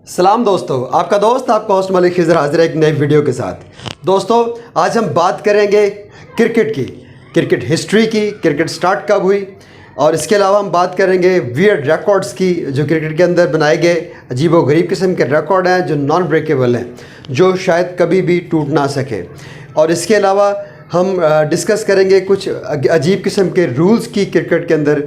सलाम दोस्तों, आपका दोस्त आपका होस्ट मलिक खिज़र हाजिर है एक नई वीडियो के साथ। दोस्तों आज हम बात करेंगे क्रिकेट की, क्रिकेट हिस्ट्री की, क्रिकेट स्टार्ट कब हुई, और इसके अलावा हम बात करेंगे वियर्ड रिकॉर्ड्स की जो क्रिकेट के अंदर बनाए गए अजीब व गरीब किस्म के रिकॉर्ड हैं जो नॉन ब्रेकेबल हैं, जो शायद कभी भी टूट ना सके। और इसके अलावा हम डिस्कस करेंगे कुछ अजीब किस्म के रूल्स की क्रिकेट के अंदर।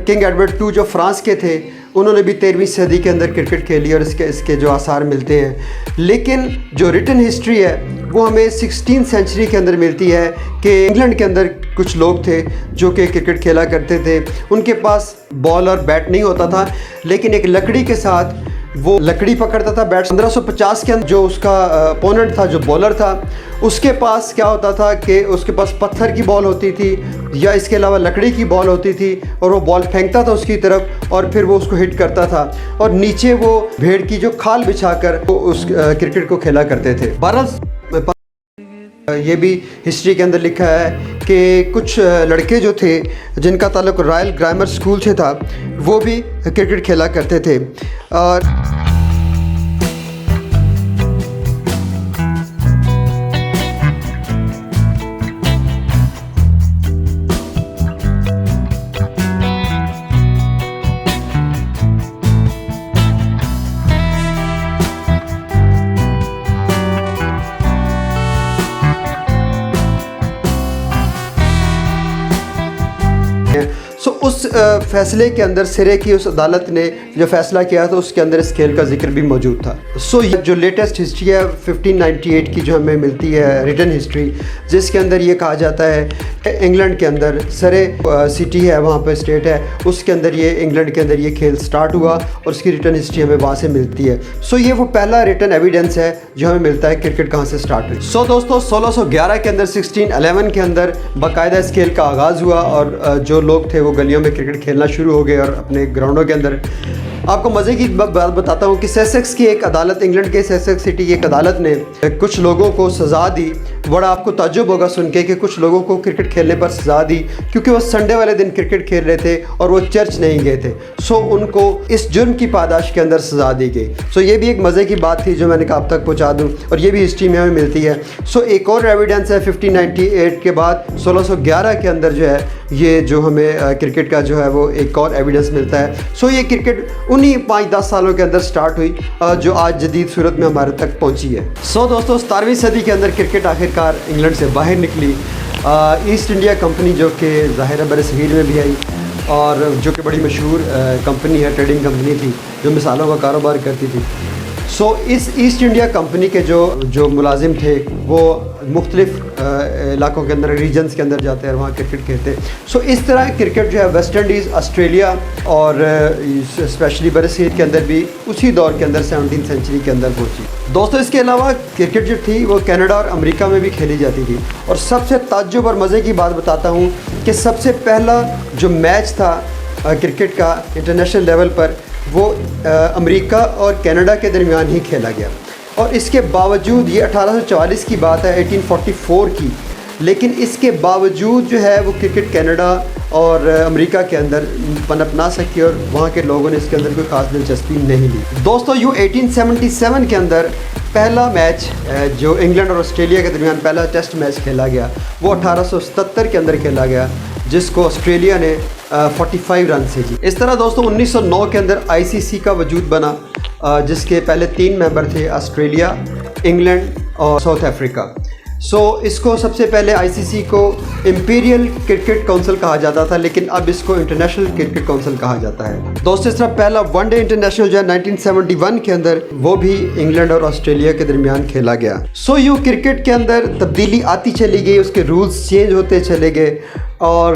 किंग एडवर्ड टू जो फ्रांस के थे, उन्होंने भी 13वीं सदी के अंदर क्रिकेट खेली और इसके जो आसार मिलते हैं। लेकिन जो रिटन हिस्ट्री है वो हमें 16th सेंचुरी के अंदर मिलती है कि इंग्लैंड के अंदर कुछ लोग थे जो कि क्रिकेट खेला करते थे। उनके पास बॉल और बैट नहीं होता था, लेकिन एक लकड़ी के साथ वो लकड़ी पकड़ता था बैट। 1550 के अंदर जो उसका अपोनेंट था, जो बॉलर था, उसके पास क्या होता था कि उसके पास पत्थर की बॉल होती थी या इसके अलावा लकड़ी की बॉल होती थी, और वो बॉल फेंकता था उसकी तरफ और फिर वो उसको हिट करता था, और नीचे वो भेड़ की जो खाल बिछाकर वो उस क्रिकेट को खेला करते थे। 12 ये भी हिस्ट्री के अंदर लिखा है कि कुछ लड़के जो थे जिनका ताल्लुक रॉयल ग्रामर स्कूल से था, वो भी क्रिकेट खेला करते थे। और फैसले के अंदर सिरे की उस अदालत ने जो फैसला किया था उसके अंदर इस खेल का जिक्र भी मौजूद था। सो ये जो लेटेस्ट हिस्ट्री है 1598 की जो हमें मिलती है रिटन हिस्ट्री, जिसके अंदर ये कहा जाता है इंग्लैंड के अंदर सरे सिटी है, वहाँ पर स्टेट है, उसके अंदर ये इंग्लैंड के अंदर ये खेल स्टार्ट हुआ और उसकी रिटन हिस्ट्री हमें वहाँ से मिलती है। सो ये वो पहला रिटन एविडेंस है जो हमें मिलता है क्रिकेट कहाँ से स्टार्ट हुई। सो दोस्तों 1611 के अंदर 1611 के अंदर बाकायदा इस खेल का आगाज़ हुआ और जो लोग थे वो गलियों में क्रिकेट खेलना शुरू हो गए और अपने ग्राउंडों के अंदर। आपको मज़े की बात बताता हूँ कि सेसेक्स की एक अदालत, इंग्लैंड के सेसेक्स सिटी की एक अदालत ने कुछ लोगों को सज़ा दी। बड़ा आपको ताज्जुब होगा सुन के कि कुछ लोगों को क्रिकेट खेलने पर सज़ा दी क्योंकि वो संडे वाले दिन क्रिकेट खेल रहे थे और वो चर्च नहीं गए थे। सो उनको इस जुर्म की पादाश के अंदर सज़ा दी गई। सो ये भी एक मज़े की बात थी जो मैंने कहा आप तक पहुँचा दूँ और ये भी हिस्ट्री में हमें मिलती है। सो एक और एविडेंस है 1598 के बाद 1611 के अंदर जो है ये जो हमें क्रिकेट का जो है वो एक और एविडेंस मिलता है। सो ये क्रिकेट उन्हीं 5-10 सालों के अंदर स्टार्ट हुई जो आज जदीद सूरत में हमारे तक पहुंची है। सो दोस्तों 17वीं सदी के अंदर क्रिकेट आखिरकार इंग्लैंड से बाहर निकली। ईस्ट इंडिया कंपनी जो कि ज़ाहिर बर सगीर में भी आई और जो कि बड़ी मशहूर कंपनी है, ट्रेडिंग कंपनी थी जो मिसालों का कारोबार करती थी। सो इस ईस्ट इंडिया कंपनी के जो मुलाजिम थे वो मुख्तलिफ़ इलाकों के अंदर, रीजन्स के अंदर जाते हैं और वहाँ क्रिकेट खेलते। सो इस तरह क्रिकेट जो है वेस्ट इंडीज़, ऑस्ट्रेलिया और स्पेशली बरसीर के अंदर भी उसी दौर के अंदर 17वीं सेंचुरी के अंदर पहुँची। दोस्तों इसके अलावा क्रिकेट जो थी वो कनाडा और अमेरिका में भी खेली जाती थी। और सबसे ताज्जुब और मज़े की बात बताता हूँ कि सबसे पहला जो मैच था क्रिकेट का इंटरनेशनल लेवल पर वो अमेरिका और कनाडा के दरमियान ही खेला गया। और इसके बावजूद ये 1844 की बात है, 1844 की, लेकिन इसके बावजूद जो है वो क्रिकेट कनाडा और अमेरिका के अंदर पनप ना सकी और वहाँ के लोगों ने इसके अंदर कोई ख़ास दिलचस्पी नहीं ली। दोस्तों 1877 के अंदर पहला मैच जो इंग्लैंड और ऑस्ट्रेलिया के दरमियान पहला टेस्ट मैच खेला गया वो 1877 के अंदर खेला गया, जिसको ऑस्ट्रेलिया ने 45 रन से जी। इस तरह दोस्तों 1909 के अंदर आईसीसी का वजूद बना, जिसके पहले 3 मेंबर थे, ऑस्ट्रेलिया, इंग्लैंड और साउथ अफ्रीका। सो इसको सबसे पहले आईसीसी को इंपीरियल क्रिकेट काउंसिल कहा जाता था, लेकिन अब इसको इंटरनेशनल क्रिकेट काउंसिल कहा जाता है। दोस्तों इस तरह पहला वनडे इंटरनेशनल जो है 1971 के अंदर वो भी इंग्लैंड और ऑस्ट्रेलिया के दरमियान खेला गया। सो यूँ क्रिकेट के अंदर तब्दीली आती चली गई, उसके रूल्स चेंज होते चले गए और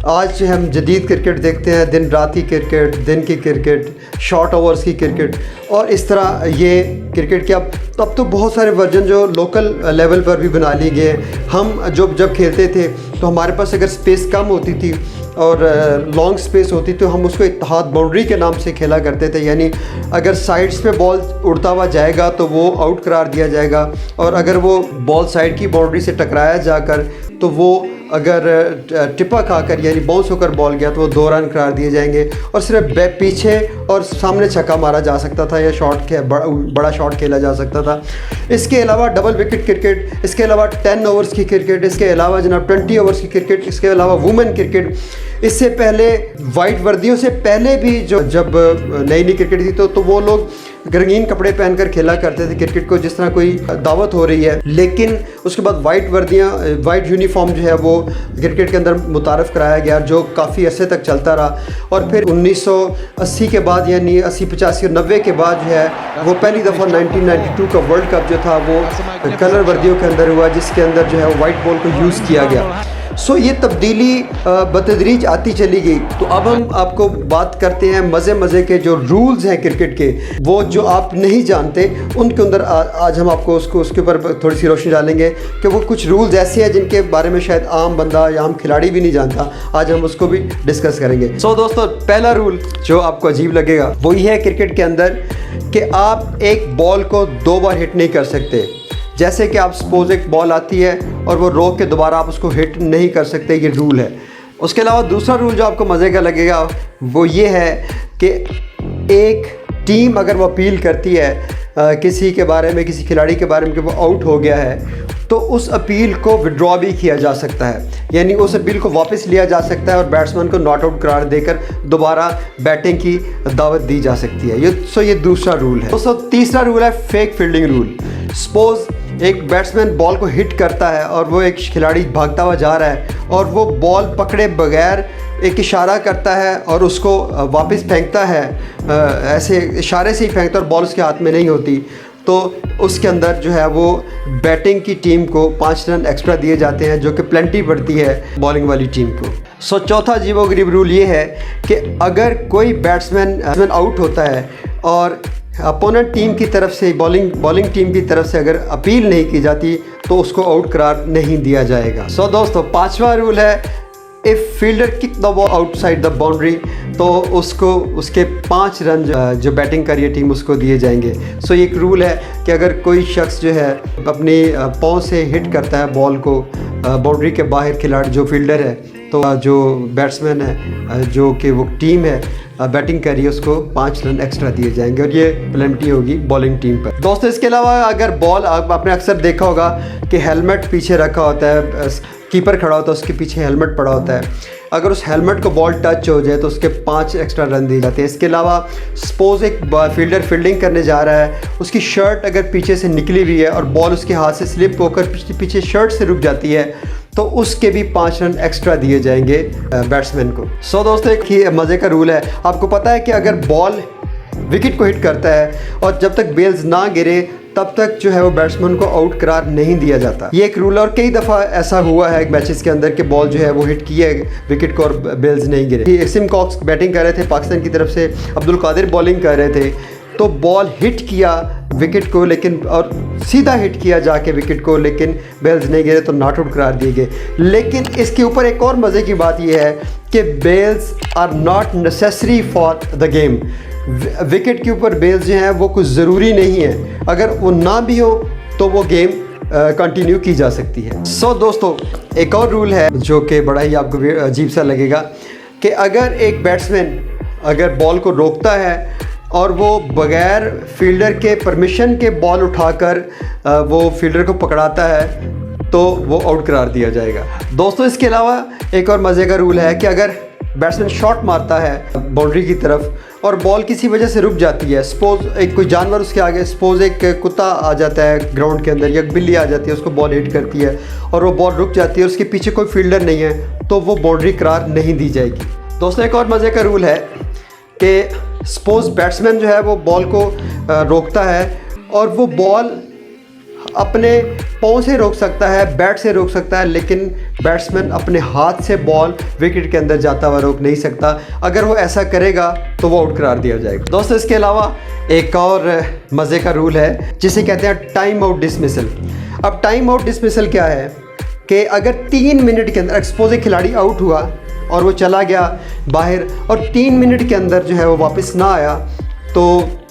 आज हम जदीद क्रिकेट देखते हैं, दिन रात की क्रिकेट, दिन की क्रिकेट, शॉर्ट ओवर्स की क्रिकेट और इस तरह ये क्रिकेट के अब तो बहुत सारे वर्जन जो लोकल लेवल पर भी बना लिए गए। हम जब खेलते थे तो हमारे पास अगर स्पेस कम होती थी और लॉन्ग स्पेस होती तो हम उसको इत्तेहाद बाउंड्री के नाम से खेला करते थे, यानी अगर साइड्स पे बॉल उड़ता हुआ जाएगा तो वो आउट करार दिया जाएगा और अगर वो बॉल साइड की बाउंड्री से टकराया जाकर तो वो अगर टिपा खाकर यानी बाउंस होकर बॉल गया तो वो 2 रन करार दिए जाएंगे और सिर्फ पीछे और सामने छक्का मारा जा सकता था या बड़ा शॉट खेला जा सकता था। इसके अलावा डबल विकेट क्रिकेट, इसके अलावा 10 ओवर्स की क्रिकेट, इसके अलावा जनाब 20 ओवर्स की क्रिकेट, इसके अलावा वुमेन क्रिकेट। इससे पहले वाइट वर्दियों से पहले भी जब नई क्रिकेट थी तो वो लोग रंगीन कपड़े पहनकर खेला करते थे क्रिकेट को, जिस तरह कोई दावत हो रही है। लेकिन उसके बाद वाइट वर्दियाँ, वाइट यूनिफॉर्म जो है वो क्रिकेट के अंदर मुतारफ़ कराया गया जो काफ़ी अरसे तक चलता रहा। और फिर 1980 के बाद यानी 80, 85 और 90 के बाद जो है वो पहली दफ़ा 1992 का वर्ल्ड कप जो था वो कलर वर्दियों के अंदर हुआ, जिसके अंदर जो है वाइट बॉल को यूज़ किया गया। सो ये तब्दीली बतदरीज आती चली गई। तो अब हम आपको बात करते हैं मज़े के जो रूल्स हैं क्रिकेट के, वो जो आप नहीं जानते उनके अंदर आज हम आपको उसके ऊपर थोड़ी सी रोशनी डालेंगे कि वो कुछ रूल्स ऐसे हैं जिनके बारे में शायद आम बंदा या आम खिलाड़ी भी नहीं जानता। आज हम उसको भी डिस्कस करेंगे। सो दोस्तों पहला रूल जो आपको अजीब लगेगा वो ये है क्रिकेट के अंदर कि आप एक बॉल को 2 बार हिट नहीं कर सकते। जैसे कि आप सपोज एक बॉल आती है और वो रोक के दोबारा आप उसको हिट नहीं कर सकते, ये रूल है। उसके अलावा दूसरा रूल जो आपको मज़े का लगेगा वो ये है कि एक टीम अगर वो अपील करती है किसी के बारे में, किसी खिलाड़ी के बारे में कि वो आउट हो गया है, तो उस अपील को विड्रॉ भी किया जा सकता है, यानी उस अपील को वापस लिया जा सकता है और बैट्समैन को नॉट आउट करार देकर दोबारा बैटिंग की दावत दी जा सकती है। ये दूसरा रूल है। दोस्तों तीसरा रूल है फेक फील्डिंग रूल। सपोज एक बैट्समैन बॉल को हिट करता है और वो एक खिलाड़ी भागता हुआ जा रहा है और वो बॉल पकड़े बगैर एक इशारा करता है और उसको वापस फेंकता है, ऐसे इशारे से ही फेंकता है और बॉल उसके हाथ में नहीं होती, तो उसके अंदर जो है वो बैटिंग की टीम को 5 रन एक्स्ट्रा दिए जाते हैं, जो कि प्लेंटी पड़ती है बॉलिंग वाली टीम को। सो चौथा अजीबोगरीब रूल ये है कि अगर कोई बैट्समैन आउट होता है और अपोनेंट टीम की तरफ से बॉलिंग टीम की तरफ से अगर अपील नहीं की जाती तो उसको आउट करार नहीं दिया जाएगा। सो दोस्तों, पांचवा रूल है if fielder kick the ball outside the boundary, तो उसके 5 रन जो बैटिंग कर रही है टीम उसको दिए जाएंगे। सो ये एक रूल है कि अगर कोई शख्स जो है अपनी पाँव से हिट करता है बॉल को बाउंड्री के बाहर, खिलाड़ी जो फील्डर है, तो जो बैट्समैन है जो कि वो टीम है बैटिंग कर रही है उसको 5 रन एक्स्ट्रा दिए जाएंगे और ये पेनल्टी होगी बॉलिंग टीम पर। दोस्तों, इसके अलावा अगर बॉल आपने अक्सर देखा होगा कि हेलमेट पीछे रखा होता है, कीपर खड़ा होता है, उसके पीछे हेलमेट पड़ा होता है, अगर उस हेलमेट को बॉल टच हो जाए तो उसके 5 एक्स्ट्रा रन दिए जाते हैं। इसके अलावा सपोज़ एक फील्डर फील्डिंग करने जा रहा है, उसकी शर्ट अगर पीछे से निकली हुई है और बॉल उसके हाथ से स्लिप होकर पीछे शर्ट से रुक जाती है तो उसके भी 5 रन एक्स्ट्रा दिए जाएंगे बैट्समैन को। सो दोस्तों, एक ही मज़े का रूल है, आपको पता है कि अगर बॉल विकेट को हिट करता है और जब तक बेल्स ना गिरे तब तक जो है वो बैट्समैन को आउट करार नहीं दिया जाता। ये एक रूल है और कई दफ़ा ऐसा हुआ है मैचेस के अंदर कि बॉल जो है वो हिट की है विकेट को और बेल्स नहीं गिरे। सिम कॉक्स बैटिंग कर रहे थे पाकिस्तान की तरफ से, अब्दुल कादिर बॉलिंग कर रहे थे, तो बॉल हिट किया विकेट को लेकिन और सीधा हिट किया जाके विकेट को, लेकिन बेल्स नहीं गिरे तो नॉट आउट करार दिए गए। लेकिन इसके ऊपर एक और मज़े की बात यह है कि bails are not necessary for the game. Wicket के ऊपर बेल्स जो हैं वो कुछ ज़रूरी नहीं है, अगर वो ना भी हो तो वो गेम कंटिन्यू की जा सकती है। सो दोस्तों, एक और रूल है जो कि बड़ा ही आपको अजीब सा लगेगा कि अगर एक बैट्समैन अगर बॉल को रोकता है और वो बग़ैर फील्डर के परमिशन के बॉल उठाकर वो फील्डर को पकड़ाता है तो वो आउट करार दिया जाएगा। दोस्तों, इसके अलावा एक और मज़े का रूल है कि अगर बैट्समैन शॉट मारता है बाउंड्री की तरफ और बॉल किसी वजह से रुक जाती है, सपोज़ एक कोई जानवर उसके आगे, सपोज़ एक कुत्ता आ जाता है ग्राउंड के अंदर या बिल्ली आ जाती है, उसको बॉल हिट करती है और वो बॉल रुक जाती है और उसके पीछे कोई फील्डर नहीं है, तो वो बाउंड्री करार नहीं दी जाएगी। दोस्तों, एक और मज़े का रूल है कि सपोज़ बैट्समैन जो है वो बॉल को रोकता है और वो बॉल अपने पाँव से रोक सकता है, बैट से रोक सकता है, लेकिन बैट्समैन अपने हाथ से बॉल विकेट के अंदर जाता हुआ रोक नहीं सकता। अगर वो ऐसा करेगा तो वो आउट करार दिया जाएगा। दोस्तों, इसके अलावा एक और मज़े का रूल है जिसे कहते हैं टाइम आउट डिसमिसल। अब टाइम आउट डिसमिसल क्या है कि अगर 3 मिनट के अंदर सपोज एक खिलाड़ी आउट हुआ और वो चला गया बाहर और 3 मिनट के अंदर जो है वो वापस ना आया तो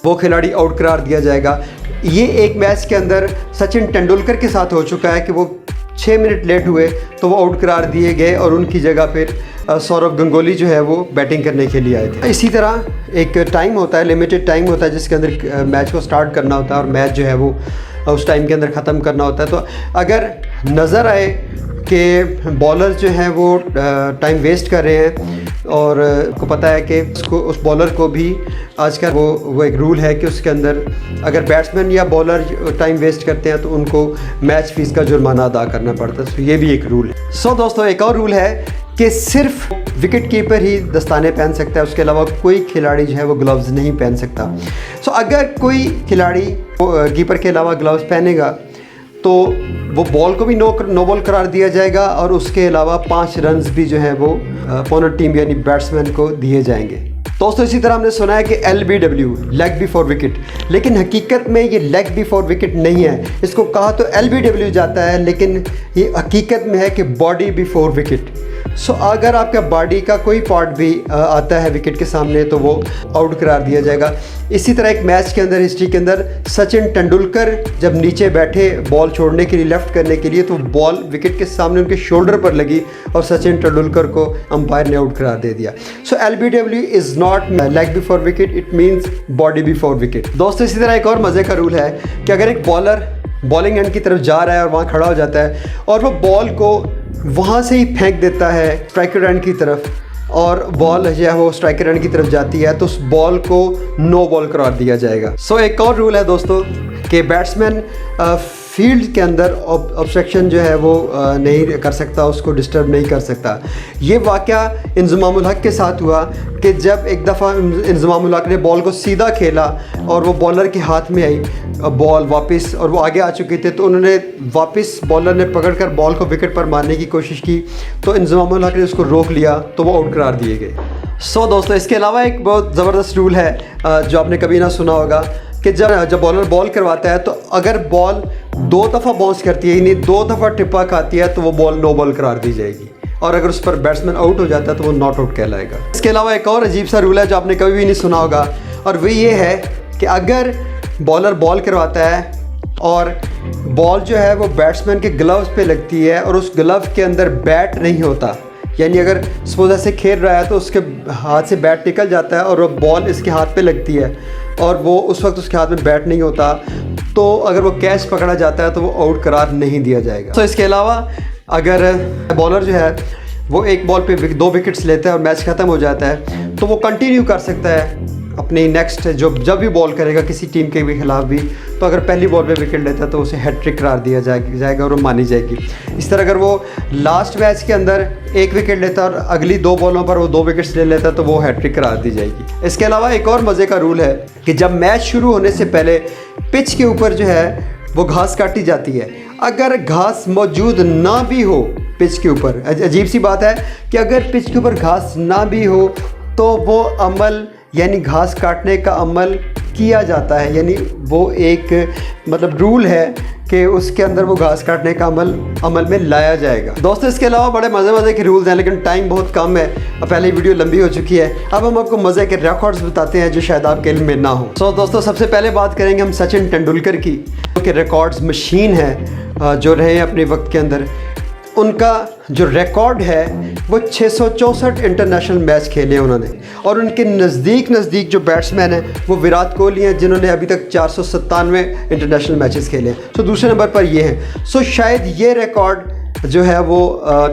वो खिलाड़ी आउट करार दिया जाएगा। ये एक मैच के अंदर सचिन तेंदुलकर के साथ हो चुका है कि वो 6 मिनट लेट हुए तो वो आउट करार दिए गए और उनकी जगह फिर सौरव गंगोली जो है वो बैटिंग करने के लिए आए थे। इसी तरह एक टाइम होता है, लिमिटेड टाइम होता है जिसके अंदर मैच को स्टार्ट करना होता है और मैच जो है वो उस टाइम के अंदर ख़त्म करना होता है। तो अगर नज़र आए कि बॉलर जो हैं वो टाइम वेस्ट कर रहे हैं और आपको पता है कि उस बॉलर को भी आजकल वो एक रूल है कि उसके अंदर अगर बैट्समैन या बॉलर टाइम वेस्ट करते हैं तो उनको मैच फीस का जुर्माना अदा करना पड़ता है। तो ये भी एक रूल है। सो दोस्तों, एक और रूल है कि सिर्फ विकेट कीपर ही दस्ताने पहन सकता है, उसके अलावा कोई खिलाड़ी जो है वो ग्लव्स नहीं पहन सकता। सो अगर कोई खिलाड़ी कीपर के अलावा ग्लव्स पहनेगा तो वो बॉल को भी नो बॉल करार दिया जाएगा और उसके अलावा 5 रन्स भी जो है वो अपोनेंट टीम यानी बैट्समैन को दिए जाएंगे। दोस्तों, इसी तरह हमने सुना है कि LBW लेग बिफोर विकेट, लेकिन हकीकत में ये लेग बिफोर विकेट नहीं है। इसको कहा तो LBW जाता है लेकिन ये हकीकत में है कि बॉडी बिफोर विकेट। सो अगर आपका बॉडी का कोई पार्ट भी आता है विकेट के सामने तो वो आउट करार दिया जाएगा। इसी तरह एक मैच के अंदर हिस्ट्री के अंदर सचिन तेंदुलकर जब नीचे बैठे बॉल छोड़ने के लिए लेफ़्ट करने के लिए तो बॉल विकेट के सामने उनके शोल्डर पर लगी और सचिन तेंदुलकर को अंपायर ने आउट करार दे दिया। सो LBW is not leg before wicket, it means body before wicket. दोस्तों, इसी तरह एक और मज़े का रूल है कि अगर एक बॉलर बॉलिंग एंड की तरफ जा रहा है और वहाँ खड़ा हो जाता है और वो बॉल को वहाँ से ही फेंक देता है स्ट्राइकर एंड की तरफ और बॉल जो है वो स्ट्राइकर एंड की तरफ जाती है तो उस बॉल को नो बॉल करार दिया जाएगा। सो एक और रूल है दोस्तों कि बैट्समैन फील्ड के अंदर ऑब्स्ट्रक्शन जो है वो नहीं कर सकता, उसको डिस्टर्ब नहीं कर सकता। ये वाक़या इंज़मामुल हक़ के साथ हुआ कि जब एक दफ़ा इंज़मामुल हक़ ने बॉल को सीधा खेला और वो बॉलर के हाथ में आई बॉल वापस, और वो आगे आ चुके थे, तो उन्होंने वापस बॉलर ने पकड़कर बॉल को विकेट पर मारने की कोशिश की, तो इंज़मामुल हक़ ने उसको रोक लिया, तो वो आउट करार दिए गए। दोस्तों, इसके अलावा एक बहुत ज़बरदस्त रूल है जो आपने कभी ना सुना होगा कि जब बॉलर बॉल करवाता है, तो अगर बॉल 2 दफ़ा बाउंस करती है, यानी 2 दफ़ा टिप्पा खाती है, तो वो बॉल नो बॉल करार दी जाएगी, और अगर उस पर बैट्समैन आउट हो जाता है तो वो नॉट आउट कहलाएगा। इसके अलावा एक और अजीब सा रूल है जो आपने कभी भी नहीं सुना होगा, और वो ये है कि अगर बॉलर बॉल करवाता है और बॉल जो है वो बैट्समैन के ग्लव्स पे लगती है और उस ग्लव के अंदर बैट नहीं होता, यानी अगर सपोज ऐसे खेल रहा है तो उसके हाथ से बैट निकल जाता है और वो बॉल इसके हाथ पे लगती है और वो उस वक्त उसके हाथ में बैट नहीं होता, तो अगर वो कैच पकड़ा जाता है तो वो आउट करार नहीं दिया जाएगा। तो इसके अलावा अगर बॉलर जो है वो एक बॉल पे 2 विकेट्स लेता है और मैच ख़त्म हो जाता है, तो वो कंटिन्यू कर सकता है अपनी नेक्स्ट जब भी बॉल करेगा किसी टीम के भी खिलाफ भी, तो अगर पहली बॉल पे विकेट लेता है तो उसे हैट्रिक करार दिया जाएगा और वो मानी जाएगी। इस तरह अगर वो लास्ट मैच के अंदर 1 विकेट लेता है और अगली 2 बॉलों पर वो 2 विकेट्स ले लेता है तो वो हैट्रिक करार दी जाएगी। इसके अलावा एक और मज़े का रूल है कि जब मैच शुरू होने से पहले पिच के ऊपर जो है वो घास काटी जाती है। अगर घास मौजूद ना भी हो पिच के ऊपर, अजीब सी बात है कि अगर पिच के ऊपर घास ना भी हो तो वो अमल यानी घास काटने का अमल किया जाता है, यानी वो एक मतलब रूल है कि उसके अंदर वो घास काटने का अमल में लाया जाएगा। दोस्तों, इसके अलावा बड़े मज़े के रूल्स हैं, लेकिन टाइम बहुत कम है, पहले वीडियो लंबी हो चुकी है। अब हम आपको मज़े के रिकॉर्ड्स बताते हैं जो शायद आपके इल्म में ना हो। दोस्तों, सबसे पहले बात करेंगे हम सचिन तेंदुलकर की, जो कि रिकॉर्ड्स मशीन है, जो रहे अपने वक्त के अंदर। उनका जो रिकॉर्ड है वो 664 इंटरनेशनल मैच खेले हैं उन्होंने, और उनके नज़दीक जो बैट्समैन हैं वो विराट कोहली हैं जिन्होंने अभी तक 497 इंटरनेशनल मैचेस खेले हैं। सो दूसरे नंबर पर ये हैं। सो शायद ये रिकॉर्ड जो है वो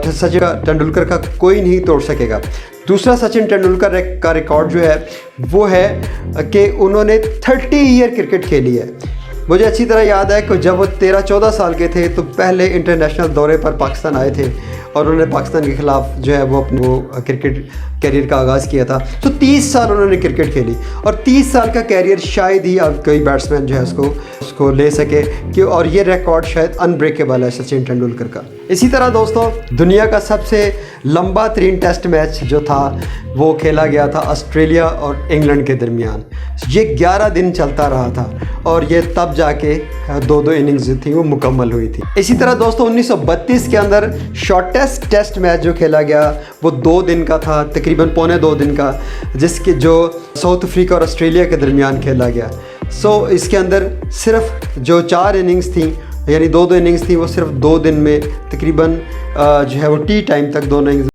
सचिन तेंदुलकर का कोई नहीं तोड़ सकेगा। दूसरा सचिन तेंदुलकर का रिकॉर्ड जो है वो है कि उन्होंने 30 ईयर क्रिकेट खेली है। मुझे अच्छी तरह याद है कि जब वो 13-14 साल के थे तो पहले इंटरनेशनल दौरे पर पाकिस्तान आए थे और उन्होंने पाकिस्तान के ख़िलाफ़ जो है वो अपने क्रिकेट कैरियर का आगाज़ किया था। तो 30 साल उन्होंने क्रिकेट खेली, और 30 साल का कैरियर शायद ही अब कोई बैट्समैन जो है उसको ले सके कि, और ये रिकॉर्ड शायद अनब्रेकेबल है सचिन तेंदुलकर का। इसी तरह दोस्तों, दुनिया का सबसे लंबा तरीन टेस्ट मैच जो था वो खेला गया था ऑस्ट्रेलिया और इंग्लैंड के दरमियान। ये 11 दिन चलता रहा था और ये तब जाके 2-2 इनिंग्स थी वो मुकम्मल हुई थी। इसी तरह दोस्तों, 1932 के अंदर शॉर्टेस्ट टेस्ट मैच जो खेला गया वो 2 दिन का था, तकरीबन पौने 2 दिन का, जो साउथ अफ्रीका और ऑस्ट्रेलिया के दरमियान खेला गया। इसके अंदर सिर्फ जो 4 इनिंग्स थी, यानी 2-2 इनिंग्स थी, वो सिर्फ 2 दिन में तकरीबन जो है वो टी टाइम तक दोनों इनिंग्स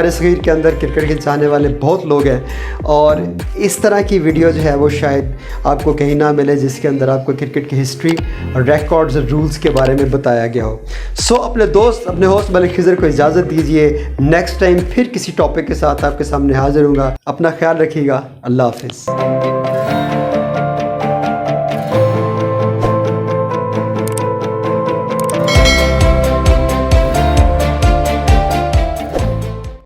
सगीर के अंदर क्रिकेट के चाहने वाले बहुत लोग हैं और इस तरह की वीडियो जो है वो शायद आपको कहीं ना मिले जिसके अंदर आपको क्रिकेट की हिस्ट्री और रिकॉर्ड्स और रूल्स के बारे में बताया गया हो। सो अपने दोस्त अपने होस्ट मलिक खिज़र को इजाज़त दीजिए। नेक्स्ट टाइम फिर किसी टॉपिक के साथ आपके सामने हाजिर होऊंगा। अपना ख्याल रखिएगा। अल्लाह हाफिज़।